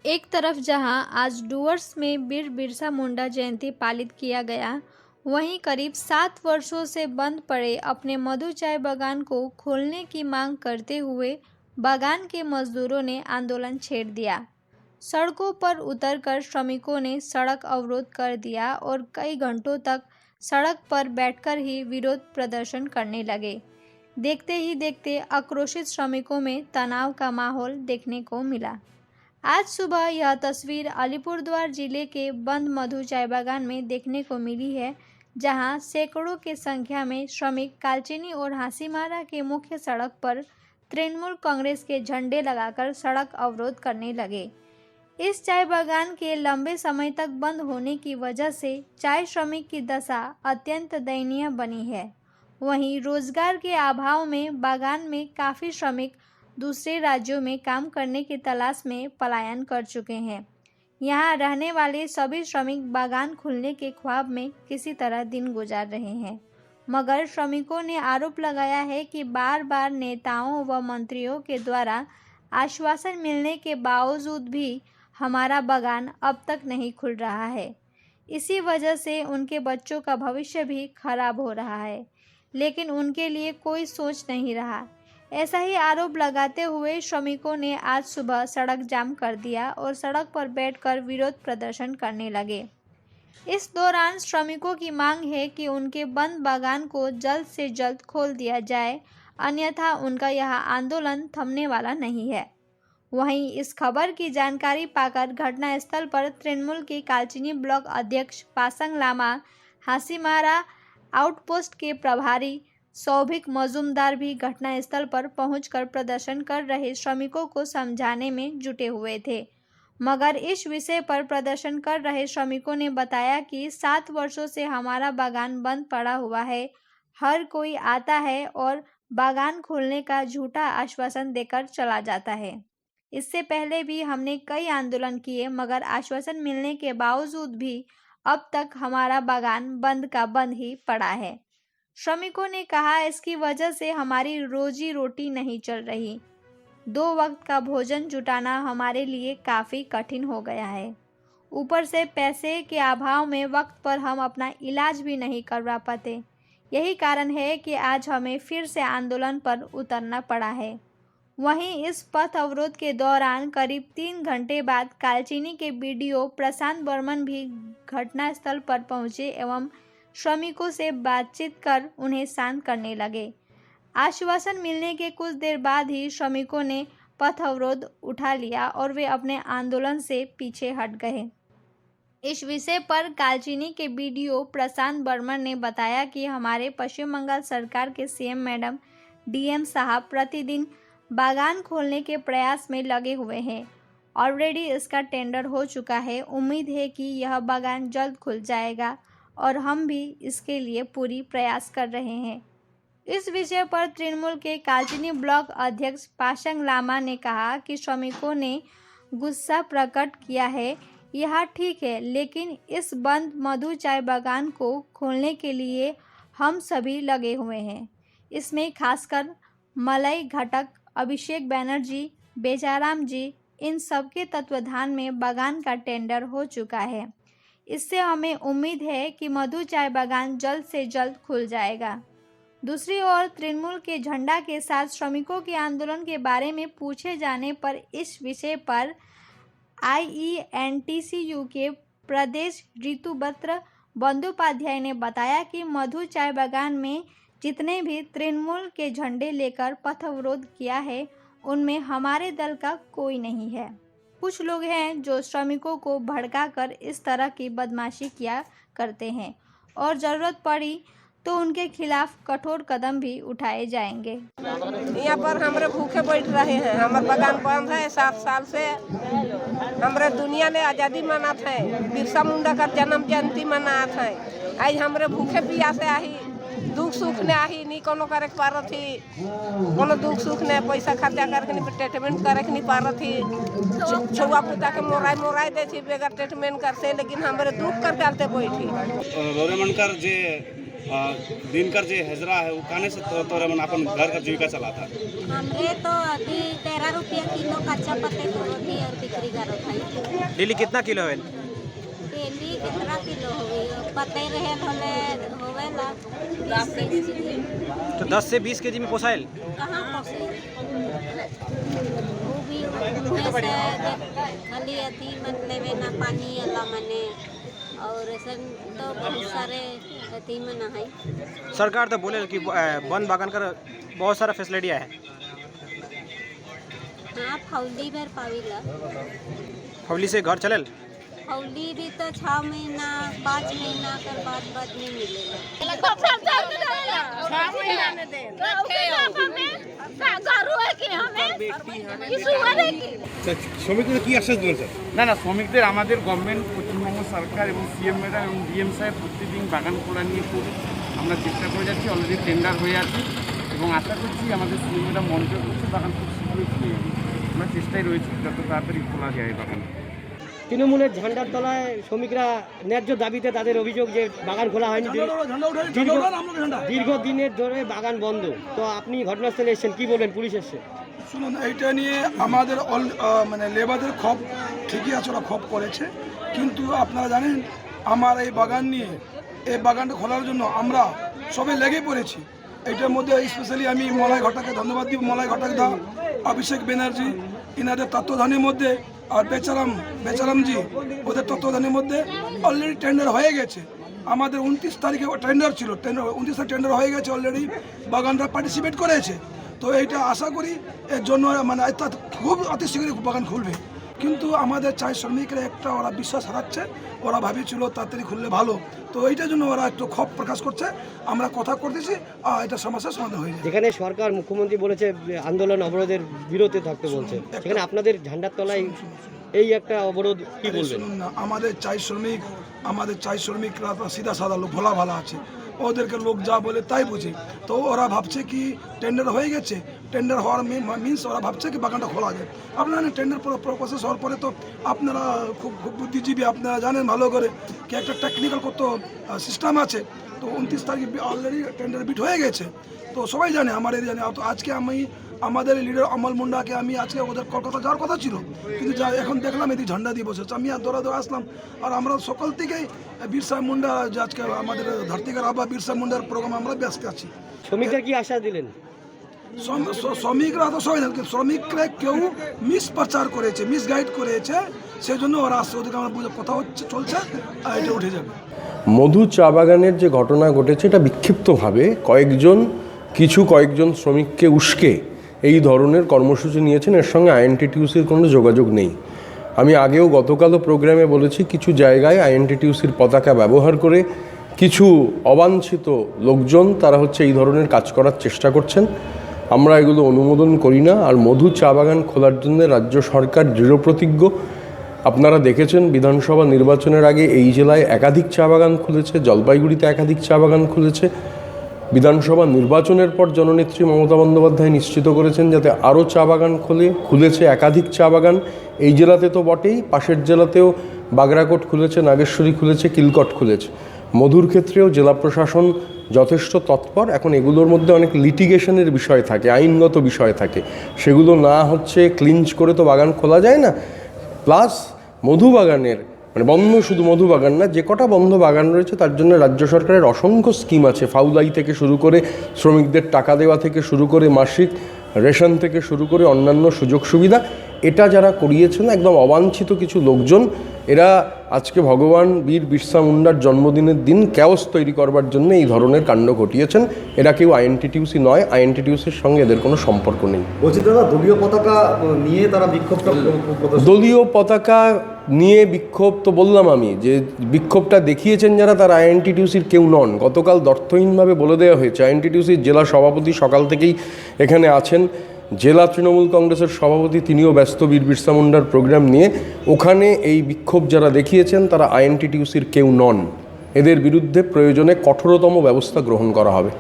एक तरफ जहां आज डुवर्स में बीर बिरसा मुंडा जयंती पालित किया गया, वहीं करीब 7 वर्षों से बंद पड़े अपने मधु चाय बागान को खोलने की मांग करते हुए बागान के मजदूरों ने आंदोलन छेड़ दिया। सड़कों पर उतरकर श्रमिकों ने सड़क अवरोध कर दिया और कई घंटों तक सड़क पर बैठकर ही विरोध प्रदर्शन करने लगे। देखते ही देखते आक्रोशित श्रमिकों में तनाव का माहौल देखने को मिला। आज सुबह यह तस्वीर अलीपुरद्वार जिले के बंद मधु चाय बागान में देखने को मिली है, जहां सैकड़ों की संख्या में श्रमिक कालचिनी और हासीमारा के मुख्य सड़क पर तृणमूल कांग्रेस के झंडे लगाकर सड़क अवरोध करने लगे। इस चाय बागान के लंबे समय तक बंद होने की वजह से चाय श्रमिक की दशा अत्यंत दयनीय बनी है। वहीं रोजगार के अभाव में बागान में काफ़ी श्रमिक दूसरे राज्यों में काम करने की तलाश में पलायन कर चुके हैं। यहाँ रहने वाले सभी श्रमिक बागान खुलने के ख्वाब में किसी तरह दिन गुजार रहे हैं, मगर श्रमिकों ने आरोप लगाया है कि बार बार नेताओं व मंत्रियों के द्वारा आश्वासन मिलने के बावजूद भी हमारा बागान अब तक नहीं खुल रहा है। इसी वजह से उनके बच्चों का भविष्य भी खराब हो रहा है, लेकिन उनके लिए कोई सोच नहीं रहा। ऐसा ही आरोप लगाते हुए श्रमिकों ने आज सुबह सड़क जाम कर दिया और सड़क पर बैठकर विरोध प्रदर्शन करने लगे। इस दौरान श्रमिकों की मांग है कि उनके बंद बागान को जल्द से जल्द खोल दिया जाए, अन्यथा उनका यह आंदोलन थमने वाला नहीं है। वहीं इस खबर की जानकारी पाकर घटनास्थल पर तृणमूल के कालचिनी ब्लॉक अध्यक्ष पासंग लामा, हासीमारा आउटपोस्ट के प्रभारी सौभिक मजूमदार भी घटनास्थल पर पहुंचकर प्रदर्शन कर रहे श्रमिकों को समझाने में जुटे हुए थे, मगर इस विषय पर प्रदर्शन कर रहे श्रमिकों ने बताया कि 7 वर्षों से हमारा बागान बंद पड़ा हुआ है। हर कोई आता है और बागान खोलने का झूठा आश्वासन देकर चला जाता है। इससे पहले भी हमने कई आंदोलन किए, मगर आश्वासन मिलने के बावजूद भी अब तक हमारा बागान बंद का बंद ही पड़ा है। श्रमिकों ने कहा, इसकी वजह से हमारी रोजी रोटी नहीं चल रही। 2 वक्त का भोजन जुटाना हमारे लिए काफ़ी कठिन हो गया है। ऊपर से पैसे के अभाव में वक्त पर हम अपना इलाज भी नहीं करवा पाते। यही कारण है कि आज हमें फिर से आंदोलन पर उतरना पड़ा है। वहीं इस पथ अवरोध के दौरान करीब 3 घंटे बाद कालचिनी के बीडीओ प्रशांत बर्मन भी घटनास्थल पर पहुंचे एवं श्रमिकों से बातचीत कर उन्हें शांत करने लगे। आश्वासन मिलने के कुछ देर बाद ही श्रमिकों ने पथ अवरोध उठा लिया और वे अपने आंदोलन से पीछे हट गए। इस विषय पर कालचिनी के बीडीओ प्रशांत बर्मन ने बताया कि हमारे पश्चिम बंगाल सरकार के सीएम मैडम डीएम साहब प्रतिदिन बागान खोलने के प्रयास में लगे हुए हैं। ऑलरेडी इसका टेंडर हो चुका है। उम्मीद है कि यह बागान जल्द खुल जाएगा और हम भी इसके लिए पूरी प्रयास कर रहे हैं। इस विषय पर तृणमूल के कालचिनी ब्लॉक अध्यक्ष पासंग लामा ने कहा कि श्रमिकों ने गुस्सा प्रकट किया है, यह ठीक है, लेकिन इस बंद मधु चाय बागान को खोलने के लिए हम सभी लगे हुए हैं। इसमें खासकर मलई घटक, अभिषेक बैनर्जी, बेचाराम जी, इन सबके तत्वाधान में बागान का टेंडर हो चुका है। इससे हमें उम्मीद है कि मधु चाय बागान जल्द से जल्द खुल जाएगा। दूसरी ओर तृणमूल के झंडा के साथ श्रमिकों के आंदोलन के बारे में पूछे जाने पर इस विषय पर IENTCU के प्रदेश ऋतुपत्र बंदोपाध्याय ने बताया कि मधु चाय बागान में जितने भी तृणमूल के झंडे लेकर पथ अवरोध किया है, उनमें हमारे दल का कोई नहीं है। कुछ लोग हैं जो श्रमिकों को भड़काकर इस तरह की बदमाशी किया करते हैं और ज़रूरत पड़ी तो उनके खिलाफ कठोर कदम भी उठाए जाएंगे। यहाँ पर हमारे भूखे बैठ रहे हैं। हमारे बागान बंद है 7 साल से। हमारे दुनिया ने आज़ादी मनाते हैं, बिरसा मुंडा का जन्म जयंती मनाते हैं। आज हमारे भूखे प्यासे आही, दुख सुख ने आही नहीं कोनो करे पा रही थी, कोनो दुख सुख ने पैसा खर्चा करके नहीं ट्रीटमेंट करे नहीं पा रही थी। छुआ पुता के मोराई दे थी बेगर ट्रीटमेंट करते, लेकिन हमारे दुख कर चलते बैठी। गवर्नमेंट जे दिनकर जे हजरा है वो काने से तोरे मन अपन घर का जीविका चलाता। हमरे तो अभी 13 रुपया किलो कच्चा पत्ते तोड़ती और बिक्री करो भाई। डेली कितना किलो है? डेली कितना किलो होगी पते रहे भले होवेला 20 केजी। तो 10 से 20 केजी में पोसाइल? कहाँ पोसे वो भी उनमें से खाली अति मन लेवे ना पानी अला मने और ऐसा तो बहुत सारे अति मन है। सरकार तो बोले कि वन बागान का बहुत सारा फैसिलिटी है। हाँ फौली भर पावीला। फौली से घर चलेल? फौली भी तो 6 महीना 5 महीना कर बाद में मिलेगा। শ্রমিকদের কি আশ্বাস দিলেন স্যার? না শ্রমিকদের আমাদের গভর্নমেন্ট পশ্চিমবঙ্গ সরকার এবং সিএম ম্যাডাম এবং ডিএম সাহেব প্রতিদিন বাগান খোলা নিয়ে খুব আমরা চেষ্টা করে যাচ্ছি। অলরেডি টেন্ডার হয়ে আছে এবং আশা করছি আমাদের সিএম ম্যাডাম মনিটর করছে বাগান খুব শীঘ্রই খুলে যাবে। আমরা চেষ্টায় রয়েছি যত তাড়াতাড়ি খোলা যায় বাগান। তৃণমূলের ঝান্ডার তলায় শ্রমিকরা ন্যায্য দাবিতে তাদের অভিযোগ যে বাগান খোলা হয়নি, দীর্ঘদিনের ধরে বাগান বন্ধ। তো আপনি ঘটনাস্থলে এসেছেন, কি বলবেন? পুলিশ এসছে। শুনুন, এইটা নিয়ে আমাদের মানে লেবারদের ক্ষোভ ঠিকই আছে, ওরা ক্ষোভ করেছে, কিন্তু আপনারা জানেন আমার এই বাগান নিয়ে এই বাগানটা খোলার জন্য আমরা সবাই লেগে পড়েছি। এইটার মধ্যে স্পেশালি আমি মলয় ঘটাকে ধন্যবাদ দিব। মলয় ঘটাক দা, অভিষেক ব্যানার্জি, ইনাদের তত্ত্বাবধানের মধ্যে, আর বেচারামজি ওদের তত্ত্বাবধানের মধ্যে অলরেডি টেন্ডার হয়ে গেছে। আমাদের 29 তারিখে টেন্ডার ছিল, 29 তারিখ টেন্ডার হয়ে গেছে, অলরেডি বাগানরা পার্টিসিপেট করেছে। তো এইটা আশা করি এর জন্য মানে খুব অতি শীঘ্রই বাগান খুলবে। কিন্তু আমাদের চাই শ্রমিকরা একটা ওরা বিশ্বাস হারাচ্ছে, ওরা ভাবেছিল তাড়াতাড়ি খুললে ভালো, তো এইটার জন্য ওরা একটু ক্ষোভ প্রকাশ করছে। আমরা কথা করতেছি, এটা সমস্যার সমাধান হয়ে যায়। যেখানে সরকার মুখ্যমন্ত্রী বলেছে আন্দোলন অবরোধের বিরতে থাকতে বলছে, সেখানে আপনাদের ঝান্ডার তলায় এই একটা অবরোধ, কি বলবেন? শুনুন না, আমাদের চাই শ্রমিকরা সিধা সাদা লোক, ভোলা ভালা আছে, ওদেরকে লোক যা বলে তাই বুঝে। তো ওরা ভাবছে কি টেন্ডার হয়ে গেছে, টেন্ডার হওয়ার মিনস ওরা ভাবছে কি বাগানটা খোলা যায়। আপনারা টেন্ডার প্রসেস হওয়ার পরে তো আপনারা খুব বুদ্ধিজীবী, আপনারা জানেন ভালো করে কি একটা টেকনিক্যাল কত সিস্টেম আছে। তো 29 তারিখ অলরেডি টেন্ডার বিট হয়ে গেছে, তো সবাই জানে, আমার এরিয়া জানে। তো আজকে আমাদের লিডার অমল মুন্ডাকে আমি আজকে ওদের কলকাতা যাওয়ার কথা ছিল, কিন্তু এখন দেখলাম এদিকে ঝান্ডা দিয়ে বসেছে। আমি আর দৌড়া আসলাম। আর আমরা সকাল থেকেই বিরসা মুন্ডা, যে আজকে আমাদের ধরতিকার আবা বিরসা মুন্ডার প্রোগ্রাম আমরা ব্যস্ত আছি। শ্রমিকরা কি আশ্বাস দিলেন? শ্রমিকরা তো সবাই জানেন, শ্রমিকরা কেউ মিসপ্রচার করেছে, মিসগাইড করেছে, সেই জন্য ওরা আসছে। ওদেরকে আমার বুঝে কথা চলছে, আর এটা উঠে যাবে। মধু চা বাগানের যে ঘটনা ঘটেছে, এটা বিক্ষিপ্তভাবে কয়েকজন শ্রমিককে উস্কে এই ধরনের কর্মসূচি নিয়েছেন। এর সঙ্গে আইএনটিটিউসির কোনো যোগাযোগ নেই। আমি আগেও গতকালও প্রোগ্রামে বলেছি, কিছু জায়গায় আইএনটিটিউসির পতাকা ব্যবহার করে কিছু অবাঞ্ছিত লোকজন তারা এই ধরনের কাজ করার চেষ্টা করছেন। আমরা এগুলো অনুমোদন করি না। আর মধু চা বাগান খোলার জন্য রাজ্য সরকার দৃঢ়প্রতিজ্ঞ। আপনারা দেখেছেন বিধানসভা নির্বাচনের আগে এই জেলায় একাধিক চা বাগান খুলেছে, জলপাইগুড়িতে একাধিক চা বাগান খুলেছে। বিধানসভা নির্বাচনের পর জননেত্রী মমতা বন্দ্যোপাধ্যায় নিশ্চিত করেছেন যাতে আরও চা বাগান খুলেছে একাধিক চা বাগান। এই জেলাতে তো বটেই, পাশের জেলাতেও বাগরাকোট খুলেছে, নাগেশ্বরী খুলেছে, কিলকট খুলেছে। মধুর ক্ষেত্রেও জেলা প্রশাসন যথেষ্ট তৎপর। এখন এগুলোর মধ্যে অনেক লিটিগেশনের বিষয় থাকে, আইনগত বিষয় থাকে, সেগুলো না ক্লিঞ্চ করে তো বাগান খোলা যায় না। প্লাস মধু বাগানের শুধু মধু বাগান না, যে কটা বন্ধ বাগান রয়েছে তার জন্য রাজ্য সরকারের অসংখ্য স্কিম আছে। ফাউলাই থেকে শুরু করে শ্রমিকদের টাকা দেওয়া থেকে শুরু করে মাসিক রেশন থেকে শুরু করে অন্যান্য সুযোগ সুবিধা, এটা যারা করিয়েছেন একদম অবাঞ্ছিত কিছু লোকজন, এরা আজকে ভগবান বীর বিরসা মুন্ডার জন্মদিনের দিন ক্যাওস তৈরি করবার জন্য এই ধরনের কাণ্ড ঘটিয়েছেন। এরা কেউ আইএনটিটিউসি নয়, আইএনটিটিউসির সঙ্গে এদের কোনো সম্পর্ক নেই। বলছি দাদা, দলীয় পতাকা নিয়ে তারা বিক্ষোভটা, দলীয় পতাকা নিয়ে বিক্ষোভ তো বললাম আমি, যে বিক্ষোভটা দেখিয়েছেন যারা, তারা আইএনটিটিউসির কেউ নন। গতকাল দর্থহীনভাবে বলে দেওয়া হয়েছে। আইএনটিটিউসির জেলা সভাপতি সকাল থেকেই এখানে আছেন, জেলা তৃণমূল কংগ্রেসের সভাপতি তিনিও ব্যস্ত বীর বিরসা মুন্ডার প্রোগ্রাম নিয়ে। ওখানে এই বিক্ষোভ যারা দেখিয়েছেন তারা আইএনটিটিউসির কেউ নন। এদের বিরুদ্ধে প্রয়োজনে কঠোরতম ব্যবস্থা গ্রহণ করা হবে।